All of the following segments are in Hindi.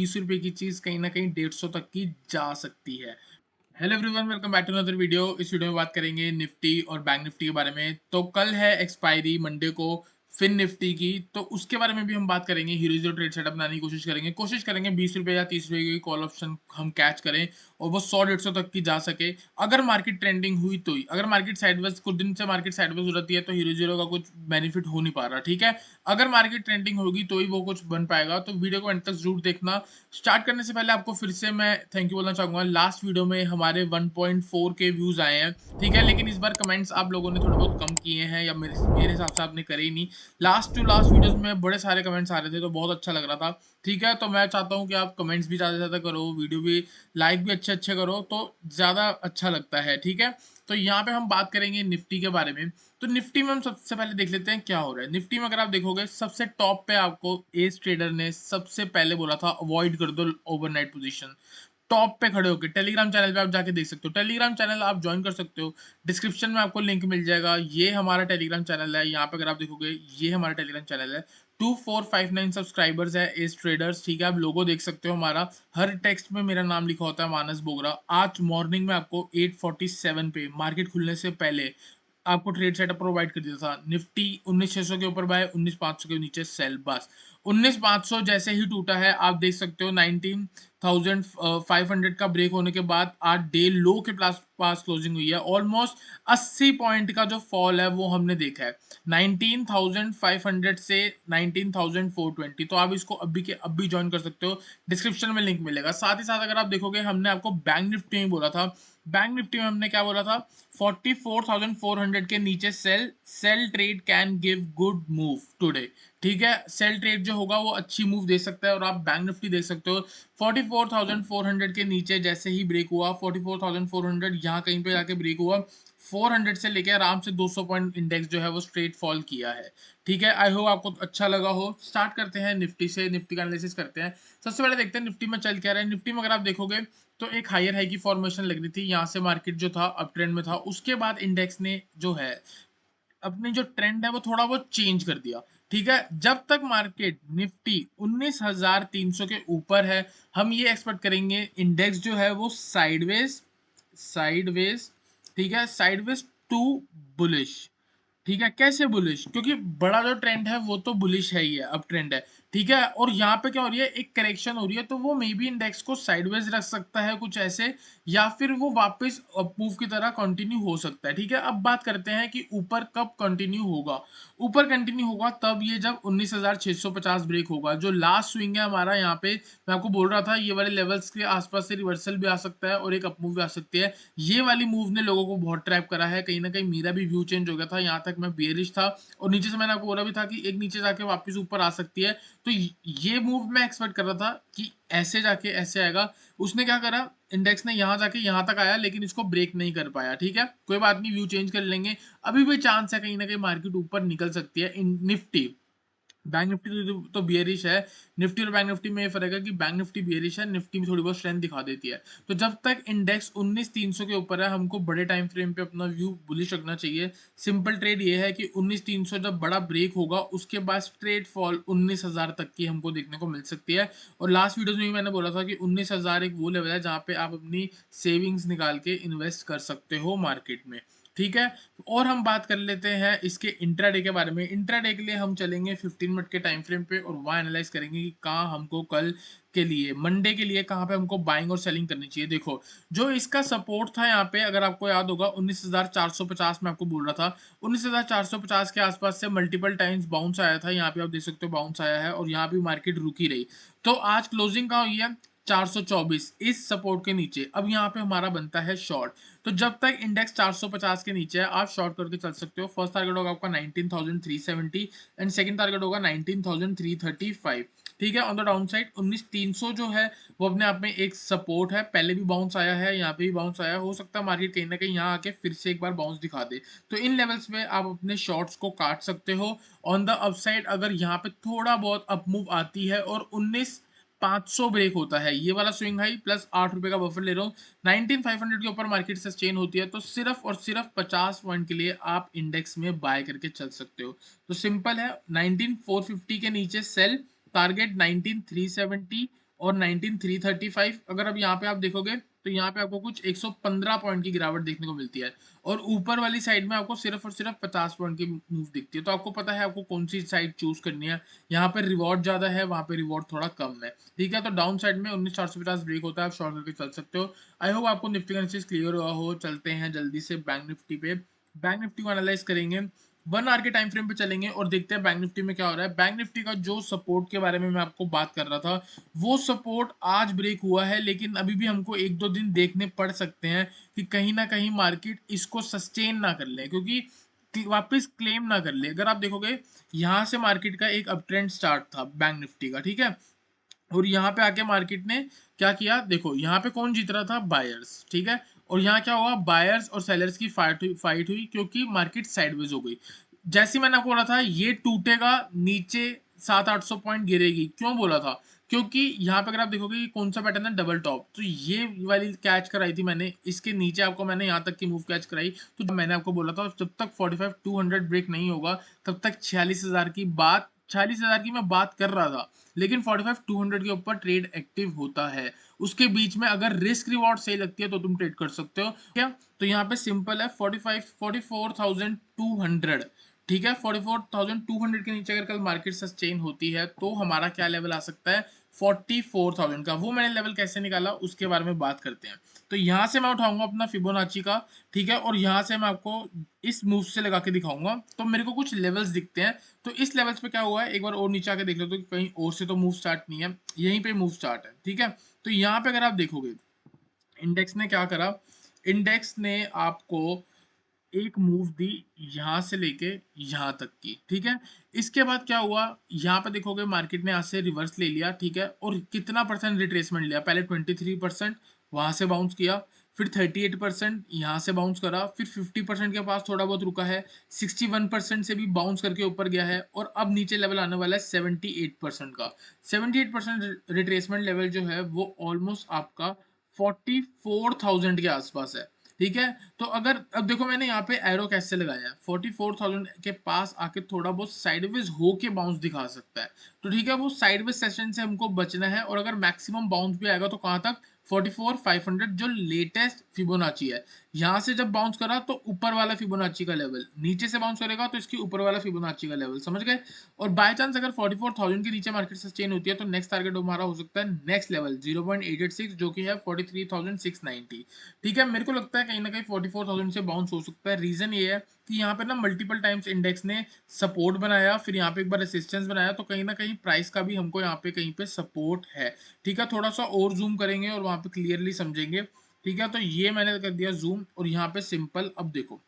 ₹20 की चीज कहीं ना कहीं 150 तक की जा सकती है। Hello everyone, welcome back to another video. इस वीडियो में बात करेंगे निफ्टी और बैंक निफ्टी के बारे में। तो कल है एक्सपायरी मंडे को फिन निफ्टी की, तो उसके बारे में भी हम बात करेंगे। हीरो जीरो ट्रेड सेटअप बनाने की कोशिश करेंगे ₹20 या ₹30 की कॉल ऑप्शन हम कैच करें और वो 100-150 तक की जा सके। अगर मार्केट ट्रेंडिंग हुई तो ही, अगर मार्केट साइडवेज कुछ दिन से मार्केट साइडवेज हो जाती है तो हीरो जीरो का कुछ बेनिफिट हो नहीं पा रहा, ठीक है। अगर मार्केट ट्रेंडिंग होगी तो ही वो कुछ बन पाएगा, तो वीडियो को एंड तक जरूर देखना। स्टार्ट करने से पहले आपको फिर से मैं थैंक यू बोलना चाहूंगा। लास्ट वीडियो में हमारे 1.4 के व्यूज आए हैं, ठीक है, लेकिन इस बार कमेंट्स आप लोगों ने थोड़े बहुत कम किए हैं, या मेरे हिसाब से आपने करे ही नहीं। लास्ट टू लास्ट वीडियोस में बड़े सारे कमेंट्स आ रहे थे तो बहुत अच्छा लग रहा था, ठीक है। तो मैं चाहता हूँ कि आप कमेंट्स भी ज़्यादा से ज़्यादा करो, वीडियो भी लाइक भी अच्छे अच्छे करो, तो ज़्यादा अच्छा लगता है, ठीक है। तो यहाँ पे हम बात करेंगे निफ्टी के बारे में। तो निफ्टी में हम सबसे पहले देख लेते हैं क्या हो रहा है। निफ्टी में अगर आप देखोगे सबसे टॉप पे आपको एस ट्रेडर ने सबसे पहले बोला था अवॉइड कर दो ओवरनाइट पोजीशन। टॉप पे खड़े होकर टेलीग्राम चैनल पे आप जाके देख सकते हो, टेलीग्राम चैनल आप ज्वाइन कर सकते हो। डिस्क्रिप्शन में आपको लिंक मिल जाएगा, ये हमारा टेलीग्राम चैनल है। यहाँ पे अगर आप देखोगे ये हमारा टेलीग्राम चैनल है। 2459 सब्सक्राइबर्स है एस ट्रेडर्स, ठीक है। आप लोगो देख सकते हो, हमारा हर टेक्स्ट में मेरा नाम लिखा होता है, मानस बोगरा। आज मॉर्निंग में आपको 8:47 पे मार्केट खुलने से पहले आपको ट्रेड सेटअप प्रोवाइड कर दिया था। निफ्टी 19,600 के ऊपर बाय, 19,500 के नीचे सेल। बस 19,500 जैसे ही टूटा है, आप देख सकते हो 19,500 का ब्रेक होने के बाद आज डे लो के पास क्लोजिंग हुई है। ऑलमोस्ट 80 पॉइंट का जो फॉल है वो हमने देखा है, 19,500 से 19,420। तो आप इसको अभी के अभी ज्वाइन कर सकते हो, डिस्क्रिप्शन में लिंक मिलेगा। साथ ही साथ अगर आप देखोगे, हमने आपको बैंक निफ्टी में बोला था, बैंक निफ्टी में हमने क्या बोला था, 44,400 के नीचे sell, sell trade can give good move today, ठीक है। सेल ट्रेड जो होगा वो अच्छी मूव दे सकता है, और आप बैंक निफ्टी देख सकते हो 44,400 के नीचे जैसे ही ब्रेक हुआ, 44,400 यहाँ कहीं पे जाके ब्रेक हुआ, 400 से लेके आराम से 200 पॉइंट इंडेक्स जो है वो स्ट्रेट फॉल किया है, ठीक है। आई होप आपको अच्छा लगा हो। स्टार्ट करते हैं निफ्टी से, निफ्टी का एनालिसिस करते हैं। सबसे पहले देखते हैं निफ्टी में चल क्या रहा है। निफ्टी में अगर आप देखोगे तो एक हायर हाई की फॉर्मेशन लग रही थी, यहाँ से मार्केट जो था अप ट्रेंड में था, उसके बाद इंडेक्स ने जो है अपनी जो ट्रेंड है वो थोड़ा बहुत चेंज कर दिया, ठीक है। जब तक मार्केट निफ्टी 19,300 के ऊपर है, हम ये एक्सपेक्ट करेंगे इंडेक्स जो है वो साइडवेज, साइडवेज, ठीक है, साइडवेज टू बुलिश, ठीक है। कैसे बुलिश? क्योंकि बड़ा जो ट्रेंड है वो तो बुलिश है ही है, अब ट्रेंड है, ठीक है। और यहाँ पे क्या हो रही है, एक करेक्शन हो रही है, तो वो मे बी इंडेक्स को साइडवेज रख सकता है कुछ ऐसे, या फिर वो वापस अपमूव की तरह कंटिन्यू हो सकता है, ठीक है। अब बात करते हैं कि ऊपर कब कंटिन्यू होगा। ऊपर कंटिन्यू होगा तब ये जब 19,650 ब्रेक होगा, जो लास्ट स्विंग है हमारा। यहाँ पे मैं आपको बोल रहा था ये वाले लेवल्स के आसपास से रिवर्सल भी आ सकता है और एक अपमूव भी आ सकती है। ये वाली मूव ने लोगों को बहुत ट्रैप करा है, कहीं ना कहीं मेरा भी व्यू चेंज हो गया था। यहाँ तक मैं बेयरिश था, और नीचे से मैंने आपको बोला भी था कि एक नीचे जाके वापस ऊपर आ सकती है। तो ये मूव मैं एक्सपेक्ट कर रहा था कि ऐसे जाके ऐसे आएगा। उसने क्या करा, इंडेक्स ने यहाँ जाके यहाँ तक आया, लेकिन इसको ब्रेक नहीं कर पाया, ठीक है। कोई बात नहीं, व्यू चेंज कर लेंगे। अभी भी चांस है कहीं ना कहीं मार्केट ऊपर निकल सकती है। इन निफ्टी, बैंक निफ्टी तो बियरिश है। निफ्टी और बैंक निफ्टी में ये फर्क है कि बैंक निफ्टी बियरिश है, निफ्टी में थोड़ी बहुत स्ट्रेंथ दिखा देती है। तो जब तक इंडेक्स 19,300 के ऊपर है, हमको बड़े टाइम फ्रेम पे अपना व्यू बुलिश रखना चाहिए। सिंपल ट्रेड ये है कि 19,300 जब बड़ा ब्रेक होगा, उसके बाद स्ट्रेट फॉल 19,000 तक की हमको देखने को मिल सकती है। और लास्ट वीडियो में भी मैंने बोला था कि 19,000 एक वो लेवल है जहाँ पे आप अपनी सेविंग्स निकाल के इन्वेस्ट कर सकते हो मार्केट में, ठीक है। और हम बात कर लेते हैं इसके इंट्राडे के बारे में। इंट्राडे के लिए हम चलेंगे 15 मिनट के टाइम फ्रेम पे, और वहाँ एनालाइज करेंगे कि कहाँ हमको कल के लिए, मंडे के लिए, कहाँ पे हमको बाइंग और सेलिंग करनी चाहिए। देखो, जो इसका सपोर्ट था यहाँ पे, अगर आपको याद होगा 19,450 में आपको बोल रहा था, 19,450 के आसपास से मल्टीपल टाइम्स बाउंस आया था। यहाँ पे आप देख सकते हो बाउंस आया है, और यहाँ भी मार्केट रुकी रही। तो आज क्लोजिंग कहाँ हुई है, 424 इस सपोर्ट के नीचे। अब यहाँ पे हमारा बनता है शॉर्ट। तो जब तक इंडेक्स 450 के नीचे है, आप शॉर्ट करके चल सकते हो। फर्स्ट टारगेट होगा आपका 19,370 एंड सेकंड टारगेट होगा 19,335, ठीक है। ऑन द डाउन साइड 19,300 जो है वो अपने आप में एक सपोर्ट है, पहले भी बाउंस आया है, यहाँ पे भी बाउंस आया, हो सकता है मार्केट कहीं ना कहीं यहाँ आके फिर से एक बार बाउंस दिखा दे। तो इन लेवल्स पे आप अपने शॉर्ट्स को काट सकते हो। ऑन द अपसाइड अगर यहाँ पे थोड़ा बहुत अपमूव आती है और 19,500 ब्रेक होता है, ये वाला स्विंग हाई प्लस ₹8 का बफर ले रहा हूँ, 19,500 के ऊपर मार्केट सस्टेन होती है, तो सिर्फ और सिर्फ 50 पॉइंट के लिए आप इंडेक्स में बाय करके चल सकते हो। तो सिंपल है, 19,450 के नीचे सेल, टारगेट 19,370, और 19335। अगर अब यहाँ पे आप देखोगे तो यहाँ पे आपको कुछ 115 पॉइंट की गिरावट देखने को मिलती है, और ऊपर वाली साइड में आपको सिर्फ और सिर्फ 50 पॉइंट की मूव दिखती है। तो आपको पता है आपको कौन सी साइड चूज करनी है। यहाँ पे रिवॉर्ड ज्यादा है, वहां पे रिवॉर्ड थोड़ा कम है। ठीक है, तो डाउन साइड में 19450 ब्रेक होता है, आप शॉर्ट करके चल सकते हो। आई होप आपको निफ्टी का एनालिसिस क्लियर हुआ हो। चलते हैं जल्दी से बैंक निफ्टी पे। बैंक निफ्टी को एनालाइज करेंगे, 1 आवर के टाइम फ्रेम पे चलेंगे और देखते हैं बैंक निफ्टी में क्या हो रहा है। बैंक निफ्टी का जो सपोर्ट के बारे में मैं आपको बात कर रहा था, वो सपोर्ट आज ब्रेक हुआ है, लेकिन अभी भी हमको 1-2 दिन देखने पड़ सकते हैं कि कहीं ना कहीं मार्केट इसको सस्टेन ना कर ले, क्योंकि वापस क्लेम ना कर ले। अगर आप देखोगे यहाँ से मार्केट का एक अप ट्रेंड स्टार्ट था बैंक निफ्टी का, ठीक है, और यहाँ पे आके मार्केट ने क्या किया, देखो यहाँ पे कौन जीत रहा था, बायर्स, ठीक है, और यहाँ क्या हुआ, बायर्स और सेलर्स की फाइट हुई क्योंकि मार्केट साइडवेज हो गई। जैसे मैंने आपको बोला था ये टूटेगा नीचे, 700-800 पॉइंट गिरेगी, क्यों बोला था, क्योंकि यहाँ पे अगर आप देखोगे ये कौन सा पैटर्न है, डबल टॉप, तो ये वाली कैच कराई थी मैंने, इसके नीचे आपको मैंने यहाँ तक की मूव कैच कराई। तो जब मैंने आपको बोला था जब तक 45-200 ब्रेक नहीं होगा तब तक 46,000 की बात, 46,000 की मैं बात कर रहा था, लेकिन 45-200 के ऊपर ट्रेड एक्टिव होता है। उसके बीच में अगर रिस्क रिवॉर्ड सही लगती है तो तुम ट्रेड कर सकते हो क्या। तो यहाँ पे सिंपल है 44,200, ठीक है, 44,200 के नीचे अगर कल मार्केट सस्टेन होती है तो हमारा क्या लेवल आ सकता है, 44,000 का। वो मैंने लेवल कैसे निकाला उसके बारे में बात करते हैं। तो यहाँ से मैं उठाऊंगा अपना फिबोनाची का, ठीक है, और यहाँ से मैं आपको इस मूव से लगा के दिखाऊंगा। तो मेरे को कुछ लेवल्स दिखते हैं, तो इस लेवल्स पे क्या हुआ है एक बार और नीचे आके देख लो, तो कहीं और से तो मूव स्टार्ट नहीं है, यहीं पे मूव स्टार्ट है, ठीक है। तो यहाँ पे अगर आप देखोगे इंडेक्स ने क्या करा, इंडेक्स ने आपको एक मूव दी यहां से लेके यहां तक की, ठीक है। इसके बाद क्या हुआ, यहाँ पे देखोगे मार्केट ने यहाँ से रिवर्स ले लिया, ठीक है, और कितना परसेंट रिट्रेसमेंट लिया, पहले 23% वहां से बाउंस किया, फिर 38% यहाँ से बाउंस करा, फिर 50% के पास थोड़ा बहुत रुका है, 61% से भी बाउंस करके ऊपर गया है, और अब नीचे लेवल आने वाला है 78% का। 78% रिट्रेसमेंट लेवल जो है वो ऑलमोस्ट आपका 44,000 के आसपास है, ठीक है। तो अगर अब देखो मैंने यहाँ पे एरो कैसे लगाया है, 44,000 के पास आके थोड़ा बहुत साइडवेज होके बाउंस दिखा सकता है, तो ठीक है, वो साइडवेज सेशन से हमको बचना है, और अगर मैक्सिमम बाउंस भी आएगा तो कहाँ तक, 44,500 जो लेटेस्ट फिबोनाची है। यहाँ से जब बाउंस करा तो ऊपर वाला फिबोनाची का लेवल, नीचे से बाउंस करेगा तो इसके ऊपर वाला फिबोनाची का लेवल, समझ गए। और बाय चांस अगर 44,000 के नीचे मार्केट सस्टेन होती है तो नेक्स्ट टारगेट हमारा हो सकता है नेक्स्ट लेवल 0.886, जो कि है 43,690, ठीक है। मेरे को लगता है कहीं ना कहीं 44,000 से बाउंस हो सकता है। रीजन ये है कि यहाँ पे ना मल्टीपल टाइम्स इंडेक्स ने सपोर्ट बनाया, फिर यहाँ पे एक बार रेसिस्टेंस बनाया, तो कहीं ना कहीं प्राइस का भी हमको यहाँ पे कहीं पे सपोर्ट है, ठीक है। थोड़ा सा और जूम करेंगे और वहां पे क्लियरली समझेंगे, ठीक है। तो ये मैंने कर दिया जूम, और यहाँ पे सिंपल अब देखो,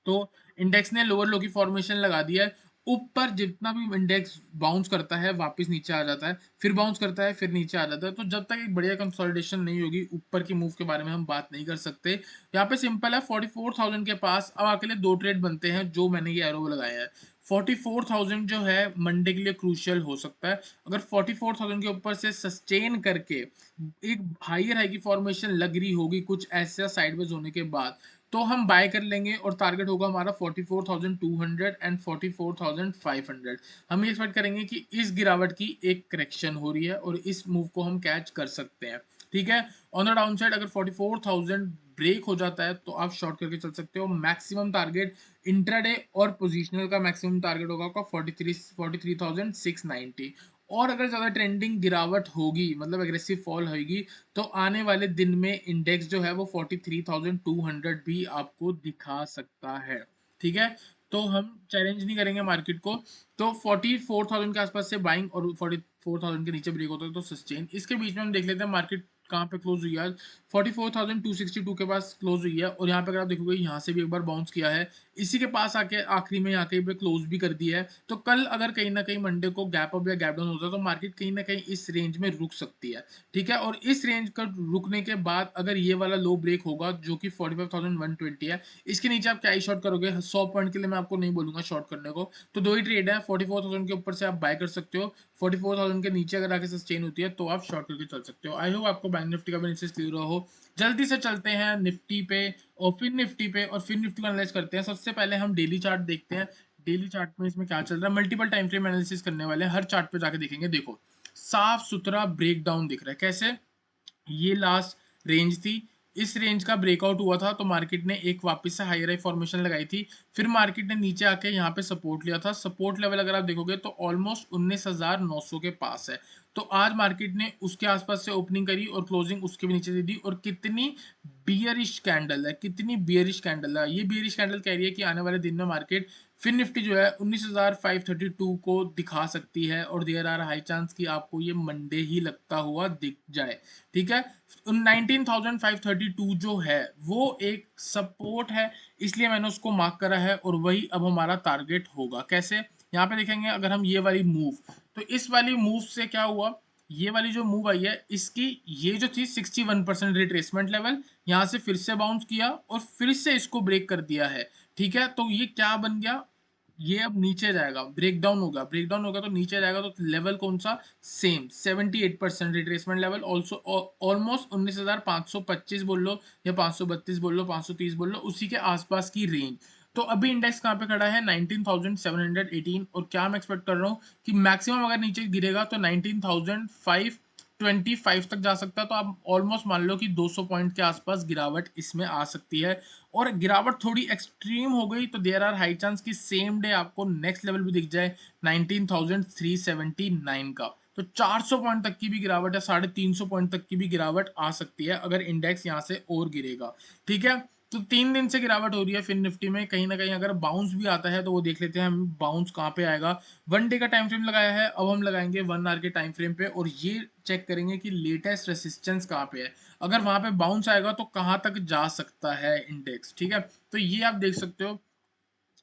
तो इंडेक्स ने लोअर लो की फॉर्मेशन लगा दिया है। ऊपर जितना भी इंडेक्स बाउंस करता है वापस नीचे आ जाता है, फिर बाउंस करता है, फिर नीचे आ जाता है। तो जब तक एक बढ़िया कंसोलिडेशन नहीं होगी ऊपर की मूव के बारे में हम बात नहीं कर सकते। यहाँ पे सिंपल है 44,000 के पास अब अकेले दो ट्रेड बनते हैं, जो मैंने ये एरो लगाया है। 44,000 जो है मंडे के लिए क्रूशियल हो सकता है। अगर 44,000 के ऊपर से सस्टेन करके एक हायर हाई की फॉर्मेशन लग रही होगी कुछ ऐसा साइडवेज होने के बाद, तो हम बाय कर लेंगे, और टारगेट होगा हमारा 44,200 एंड 44,500। हम ये एक्सपेक्ट करेंगे कि इस गिरावट की एक करेक्शन हो रही है और इस मूव को हम कैच कर सकते हैं, ठीक है। ऑन द डाउन साइड अगर 44,000 ब्रेक हो जाता है तो आप शॉर्ट करके चल सकते हो। मैक्सिमम टारगेट इंट्राडे और पोजिशनल का मैक्सिमम टारगेट होगा आपका 43,690। और अगर ज्यादा ट्रेंडिंग गिरावट होगी, मतलब एग्रेसिव फॉल होगी, तो आने वाले दिन में इंडेक्स जो है वो 43,200 भी आपको दिखा सकता है, ठीक है। तो हम चैलेंज नहीं करेंगे मार्केट को। तो 44,000 के आसपास से बाइंग, और 44,000 के नीचे ब्रेक होता है तो सस्टेन। इसके बीच में हम देख लेते हैं मार्केट कहाँ पे क्लोज हुई है आज। 44,262 के पास क्लोज हुई है, और यहाँ पे अगर आप देखोगे यहाँ से भी एक बार बाउंस किया है, इसी के पास आके आखिरी में यहाँ कहीं पे क्लोज भी कर दिया है। तो कल अगर कहीं ना कहीं मंडे को गैप अप या गैप डाउन होता है तो मार्केट कहीं ना कहीं इस रेंज में रुक सकती है, ठीक है। और इस रेंज का रुकने के बाद अगर ये वाला लो ब्रेक होगा जो कि 45,120 है, इसके नीचे आप क्या ही शॉर्ट करोगे, 100 पॉइंट के लिए मैं आपको नहीं बोलूंगा शॉर्ट करने को। तो दो ही ट्रेड है, 44,000 के ऊपर से आप बाय कर सकते हो, 44,000 के नीचे अगर आके सस्टेन होती है तो आप शॉर्ट करके चल सकते हो। आई होप आपको बैंक निफ्टी का भी एनालिसिस क्लियर हो। जल्दी से चलते हैं निफ्टी पे, और फिर निफ्टी पे, और फिर निफ्टी को एनालाइज करते हैं। सबसे पहले हम डेली चार्ट देखते हैं, डेली चार्ट में इसमें क्या चल रहा है। मल्टीपल टाइम फ्रेम एनालिसिस करने वाले हैं, हर चार्ट पे जाके देखेंगे। देखो साफ सुथरा ब्रेकडाउन दिख रहा है। कैसे? ये लास्ट रेंज थी, इस रेंज का ब्रेकआउट हुआ था तो मार्केट ने एक वापस से हाई फॉर्मेशन लगाई थी, फिर मार्केट ने नीचे आके यहाँ पे सपोर्ट लिया था। सपोर्ट लेवल अगर आप देखोगे तो ऑलमोस्ट 19,900 के पास है। तो आज मार्केट ने उसके आसपास से ओपनिंग करी और क्लोजिंग उसके भी नीचे दे दी। और कितनी बियरिश कैंडल है, कितनी बियरिश कैंडल है। ये बियरिश कैंडल कह रही है कि आने वाले दिन में मार्केट फिर निफ्टी जो है 19,532 को दिखा सकती है और देयर आर हाई चांस कि आपको ये मंडे ही लगता हुआ दिख जाए। ठीक है, 19,532 जो है वो एक सपोर्ट है, इसलिए मैंने उसको मार्क करा है और वही अब हमारा टारगेट होगा। कैसे? यहाँ पे देखेंगे अगर हम ये वाली मूव, तो इस वाली मूव से क्या हुआ, ये वाली जो मूव आई है इसकी ये जो थी 61% रिट्रेसमेंट लेवल, यहाँ से फिर से बाउंस किया और फिर से इसको ब्रेक कर दिया है। ठीक है, तो ये क्या बन गया, ये अब नीचे जाएगा, ब्रेकडाउन होगा, ब्रेकडाउन होगा तो नीचे जाएगा। तो लेवल कौन सा? Same 78% retracement level, also almost 19,525 बोल लो या 532 बोल लो, 530 बोल लो, उसी के आसपास की रेंज। तो अभी इंडेक्स कहाँ पे खड़ा है? 19,718। और क्या मैं एक्सपेक्ट कर रहा हूँ कि मैक्सिमम अगर नीचे गिरेगा तो 19,525 तक जा सकता है। तो आप ऑलमोस्ट मान लो कि 200 पॉइंट के आसपास गिरावट इसमें आ सकती है। और गिरावट थोड़ी एक्सट्रीम हो गई तो देयर आर हाई चांस कि सेम डे आपको नेक्स्ट लेवल भी दिख जाए 19,379 का। तो 400 पॉइंट तक की भी गिरावट है, 350 पॉइंट तक की भी गिरावट आ सकती है अगर इंडेक्स यहाँ से और गिरेगा। ठीक है, तो 3 दिन से गिरावट हो रही है फिर निफ्टी में। कहीं ना कहीं अगर बाउंस भी आता है तो वो देख लेते हैं हम, बाउंस कहाँ पे आएगा। 1 डे का टाइम फ्रेम लगाया है, अब हम लगाएंगे 1 आवर के टाइम फ्रेम पे और ये चेक करेंगे कि लेटेस्ट रेसिस्टेंस कहाँ पे है। अगर वहां पे बाउंस आएगा तो कहाँ तक जा सकता है इंडेक्स। ठीक है, तो ये आप देख सकते हो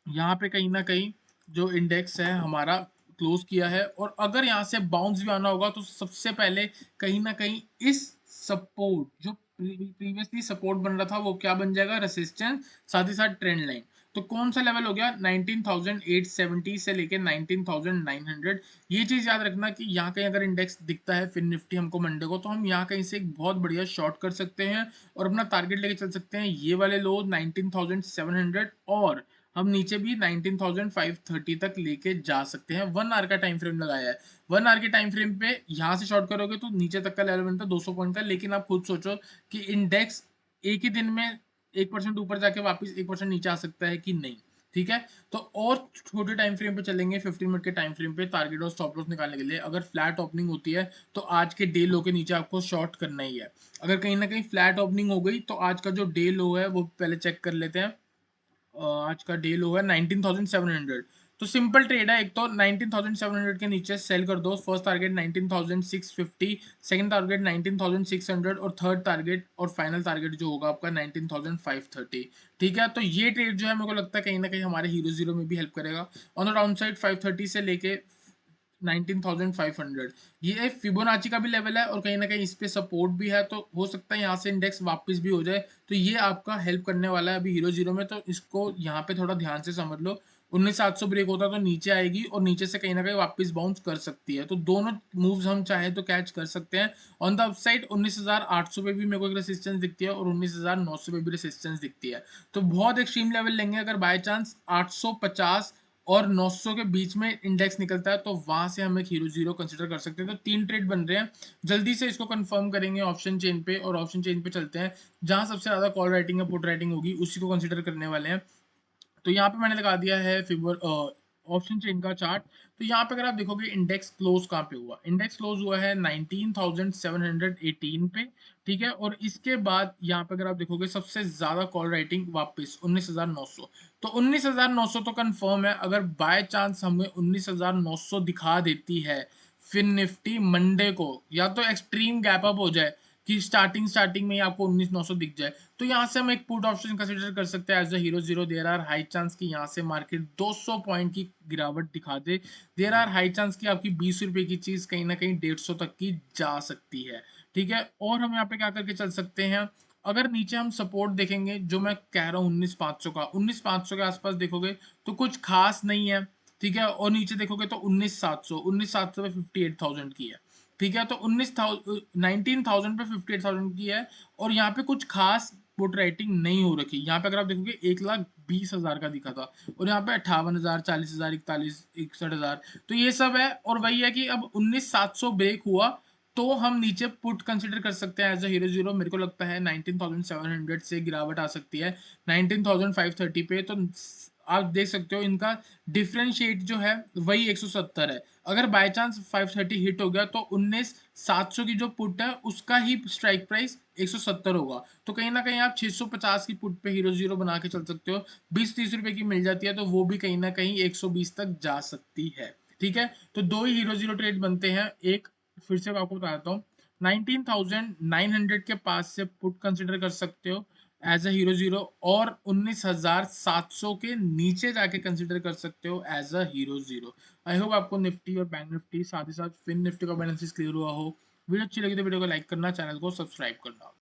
यहाँ पे कहीं ना कहीं जो इंडेक्स है हमारा क्लोज किया है। और अगर यहाँ से बाउंस भी आना होगा तो सबसे पहले कहीं ना कहीं इस सपोर्ट जो प्रीवियसली सपोर्ट बन रहा था वो क्या बन जाएगा? रेसिस्टेंस, साथ ही साथ ट्रेंड लाइन। तो कौन सा लेवल हो गया? 19,870 से लेके 19,900। ये चीज याद रखना कि यहाँ कहीं अगर इंडेक्स दिखता है फिर निफ्टी हमको मंडे को, तो हम यहाँ कहीं से एक बहुत बढ़िया शॉर्ट कर सकते हैं और अपना टारगेट लेके चल सकते हैं। ये वाले लो 19,700 और हम नीचे भी 19,530 तक लेके जा सकते हैं। 1 आवर का टाइम फ्रेम लगाया है। 1 आवर के टाइम फ्रेम पे यहाँ से शॉर्ट करोगे तो नीचे तक का लेवल बनता है 200 पॉइंट का। लेकिन आप खुद सोचो कि इंडेक्स एक ही दिन में 1% ऊपर जाके वापस 1% नीचे आ सकता है कि नहीं। ठीक है, तो और छोटे टाइम फ्रेम पे चलेंगे, 15 मिनट के टाइम फ्रेम पे टारगेट और स्टॉप लॉस निकालने के लिए। अगर फ्लैट ओपनिंग होती है तो आज के डे लो के नीचे आपको शॉर्ट करना ही है। अगर कहीं ना कहीं फ्लैट ओपनिंग हो गई तो आज का जो डे लो है वो पहले चेक कर लेते हैं। आज का डे लो है 19,700। तो सिंपल ट्रेड है, एक तो 19,700 के नीचे सेल कर दो। फर्स्ट टारगेट 19,650, सेकंड टारगेट 19,600 और थर्ड टारगेट और फाइनल टारगेट जो होगा आपका 19,530। ठीक है, तो ये ट्रेड जो है मेरे को लगता है कहीं ना कहीं हमारे हीरो जीरो में भी हेल्प करेगा। ऑन द डाउन साइड 530 से लेके 19,500 ये फिबोनाची का भी लेवल है और कहीं ना कहीं इस पे सपोर्ट भी है। तो हो सकता है यहाँ से इंडेक्स वापस भी हो जाए, तो ये आपका हेल्प करने वाला है अभी हीरो जीरो में। तो इसको यहाँ पे थोड़ा ध्यान से समझ लो। 19,700 ब्रेक होता तो नीचे आएगी और नीचे से कहीं ना कहीं वापस बाउंस कर सकती है। तो दोनों मूव्स हम चाहे तो कैच कर सकते हैं। ऑन द अपसाइड 19,800 पे भी मेरे को एक रेसिस्टेंस दिखती है और 19,900 पे भी रेसिस्टेंस दिखती है। तो बहुत एक्सट्रीम लेवल लेंगे अगर बाय चांस 850 और 900 के बीच में इंडेक्स निकलता है तो वहां से हम एक हीरो जीरो कंसिडर कर सकते हैं। तो 3 ट्रेड बन रहे हैं, जल्दी से इसको कंफर्म करेंगे ऑप्शन चेन पे और ऑप्शन चेन पे चलते हैं। जहां सबसे ज्यादा कॉल राइटिंग या पुट राइटिंग होगी उसी को कंसिडर करने वाले हैं। तो यहाँ पे मैंने लगा दिया है फिबर ऑप्शन चेन का चार्ट। तो यहाँ पे अगर आप देखोगे इंडेक्स क्लोज कहाँ पे हुआ, इंडेक्स क्लोज हुआ है 19,718 पे। ठीक है, और इसके बाद यहाँ पे अगर आप देखोगे सबसे ज्यादा कॉल राइटिंग वापस 19,900। तो 19,900 तो कंफर्म है। अगर बाय चांस हमें 19,900 दिखा देती है फिर निफ्टी मंडे को, या तो एक्सट्रीम गैप अप हो जाए कि स्टार्टिंग में ही आपको 19,900 दिख जाए, तो यहाँ से हम एक पुट ऑप्शन कंसीडर कर सकते हैं as a hero zero. There are high chance कि यहाँ से मार्केट 200 पॉइंट की गिरावट दिखा दे। देयर आर हाई चांस कि आपकी 20 रुपए की चीज कहीं ना कहीं 150 तक की जा सकती है। ठीक है, और हम यहाँ पे क्या करके चल सकते हैं, अगर नीचे हम सपोर्ट देखेंगे जो मैं कह रहा हूँ 19,500 का, 19,500 के आसपास देखोगे तो कुछ खास नहीं है। ठीक है, और नीचे देखोगे तो 19,700 पे 58,000 की है। ठीक है, तो 19,000 पे 58,000 की है और यहाँ पे कुछ खास पुट राइटिंग नहीं हो रखी। यहाँ पे अगर आप देखोगे 1,10,000 20,000 का दिखा था, और यहाँ पे 58,000, 40,000, 41, 61,000। तो ये सब है, और वही है कि अब 19,700 ब्रेक हुआ तो हम नीचे पुट कंसिडर कर सकते हैं एज अ हीरो जीरो। मेरे को लगता है 19,700 से गिरावट आ सकती है 19,530 पे। तो आप देख सकते हो इनका डिफरेंशिएट जो है वही 170 है। अगर बाय चांस 530 हिट हो गया तो 19,700 की जो पुट है उसका ही स्ट्राइक प्राइस 170 होगा। तो कहीं ना कहीं आप 650 की पुट पे हीरो जीरो बना के चल सकते हो। 20-30 रुपए की मिल जाती है तो वो भी कहीं ना कहीं 120 तक जा सकती है। ठीक है, तो दो ही हीरो जीरो ट्रेड बनते हैं। एक फिर से मैं आपको बताता हूँ, 19,900 के पास से पुट कंसिडर कर सकते हो एज अ हीरो जीरो, और 19,700 के नीचे जाके कंसिडर कर सकते हो as a hero zero. I hope आपको निफ्टी और बैंक निफ्टी साथ ही साथ फिन निफ्टी का बैलेंसेस क्लियर हुआ हो। वीडियो अच्छी लगी तो वीडियो को लाइक करना, चैनल को सब्सक्राइब करना।